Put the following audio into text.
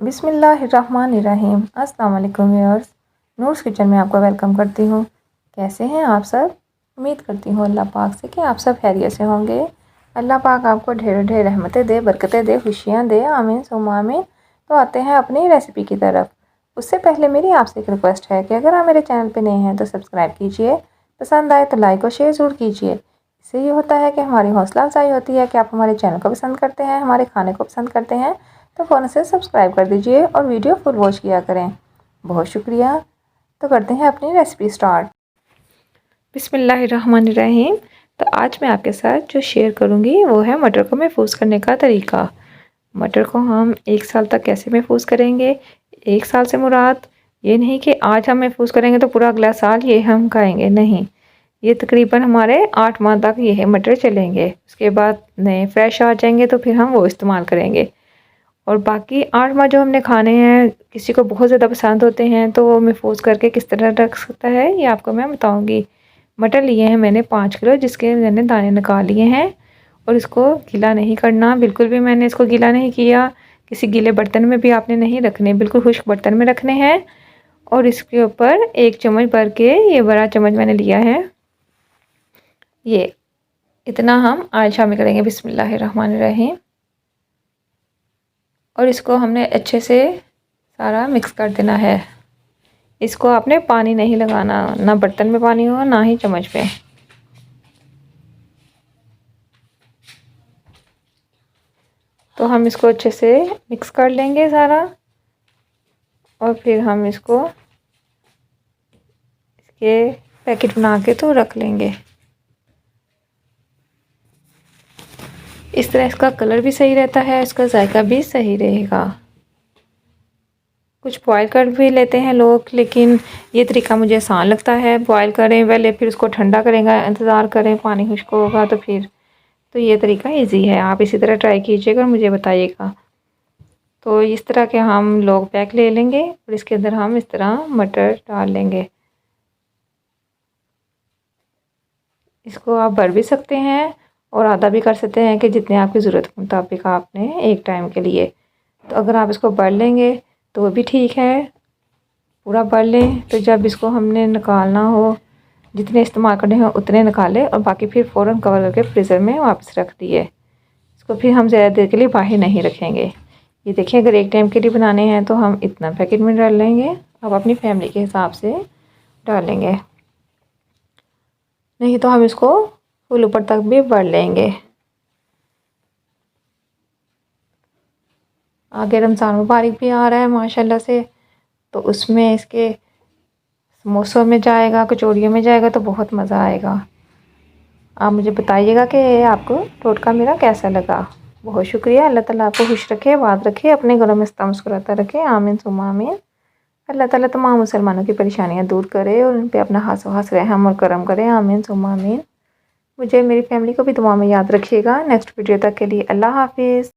बिस्मिल्लाहिर्रहमानिर्रहीम। अस्सलाम वालेकुम व्यूअर्स, नूर्स किचन में आपका वेलकम करती हूँ। कैसे हैं आप सब? उम्मीद करती हूँ अल्लाह पाक से कि आप सब खैरियत से होंगे। अल्लाह पाक आपको ढेर ढेर रहमतें दे, बरकतें दे, खुशियाँ दे। आमीन सुम्मा आमीन। तो आते हैं अपनी रेसिपी की तरफ। उससे पहले मेरी आपसे एक रिक्वेस्ट है कि अगर आप मेरे चैनल पर नए हैं तो सब्सक्राइब कीजिए, पसंद आए तो लाइक और शेयर ज़रूर कीजिए। इससे ये होता है कि हमारी हौसला अफजाई होती है कि आप हमारे चैनल को पसंद करते हैं, हमारे खाने को पसंद करते हैं। तो फ़ौरन से सब्सक्राइब कर दीजिए और वीडियो फुल वॉच किया करें। बहुत शुक्रिया। तो करते हैं अपनी रेसिपी स्टार्ट। बिस्मिल्लाहिर्रहमानिर्रहीम। तो आज मैं आपके साथ जो शेयर करूंगी वो है मटर को महफूज करने का तरीका। मटर को हम 1 साल तक कैसे महफूज करेंगे। 1 साल से मुराद ये नहीं कि आज हम महफूज करेंगे तो पूरा अगला साल ये हम खाएंगे, नहीं। ये तकरीबन हमारे 8 माह तक ये है मटर चलेंगे। उसके बाद नए फ्रेश आ जाएंगे तो फिर हम वो इस्तेमाल करेंगे। और बाकी 8 माह जो हमने खाने हैं, किसी को बहुत ज़्यादा पसंद होते हैं तो वो महफूज करके किस तरह रख सकता है ये आपको मैं बताऊंगी। मटर लिए हैं मैंने 5 किलो, जिसके मैंने दाने निकाल लिए हैं। और इसको गीला नहीं करना, बिल्कुल भी मैंने इसको गीला नहीं किया। किसी गीले बर्तन में भी आपने नहीं रखने, बिल्कुल खुश्क बर्तन में रखने हैं। और इसके ऊपर 1 चम्मच भर के, ये बड़ा चम्मच मैंने लिया है, ये इतना हम आज शामिल करेंगे। बिस्मिल्लाहिर्रहमानिर्रहीम। और इसको हमने अच्छे से सारा मिक्स कर देना है। इसको आपने पानी नहीं लगाना, ना बर्तन में पानी हो ना ही चम्मच में। तो हम इसको अच्छे से मिक्स कर लेंगे सारा। और फिर हम इसको इसके पैकेट बना के तो रख लेंगे। इस तरह इसका कलर भी सही रहता है, इसका जायका भी सही रहेगा। कुछ बॉयल कर भी लेते हैं लोग, लेकिन ये तरीका मुझे आसान लगता है। बॉयल करें पहले, फिर उसको ठंडा करेंगे, इंतज़ार करें पानी खुश्क होगा तो फिर, तो ये तरीका इजी है। आप इसी तरह ट्राई कीजिएगा और मुझे बताइएगा। तो इस तरह के हम लोग पैक ले लेंगे और इसके अंदर हम इस तरह मटर डाल लेंगे। इसको आप भर भी सकते हैं और आधा भी कर सकते हैं कि जितने आपकी ज़रूरत के मुताबिक आपने एक टाइम के लिए। तो अगर आप इसको भर लेंगे तो वो भी ठीक है, पूरा भर लें। तो जब इसको हमने निकालना हो, जितने इस्तेमाल करने हो उतने निकालें और बाकी फिर फ़ौरन कवर करके फ्रीज़र में वापस रख दिए। इसको फिर हम ज़्यादा देर के लिए बाहर नहीं रखेंगे। ये देखिए, अगर एक टाइम के लिए बनाने हैं तो हम इतना पैकेट में डाल लेंगे। अब अपनी फैमिली के हिसाब से डालेंगे, नहीं तो हम इसको फुल ऊपर तक भी भर लेंगे। आगे रमज़ान मुबारक भी आ रहा है माशाल्लाह से, तो उसमें इसके समोसों में जाएगा, कचौड़ियों में जाएगा, तो बहुत मज़ा आएगा। आप मुझे बताइएगा कि आपको टोटका मेरा कैसा लगा। बहुत शुक्रिया। अल्लाह ताला आपको खुश रखे, आबाद रखे, अपने घरों में सता मुस्कुराता रखे। आमीन सुम्मा आमीन। अल्लाह ताला तमाम मुसलमानों की परेशानियां दूर करे और उन पे अपना हाथ रहम और करम करे। आमीन सुम्मा आमीन। मुझे मेरी फैमिली को भी दुआ में याद रखिएगा। नेक्स्ट वीडियो तक के लिए अल्लाह हाफिज़।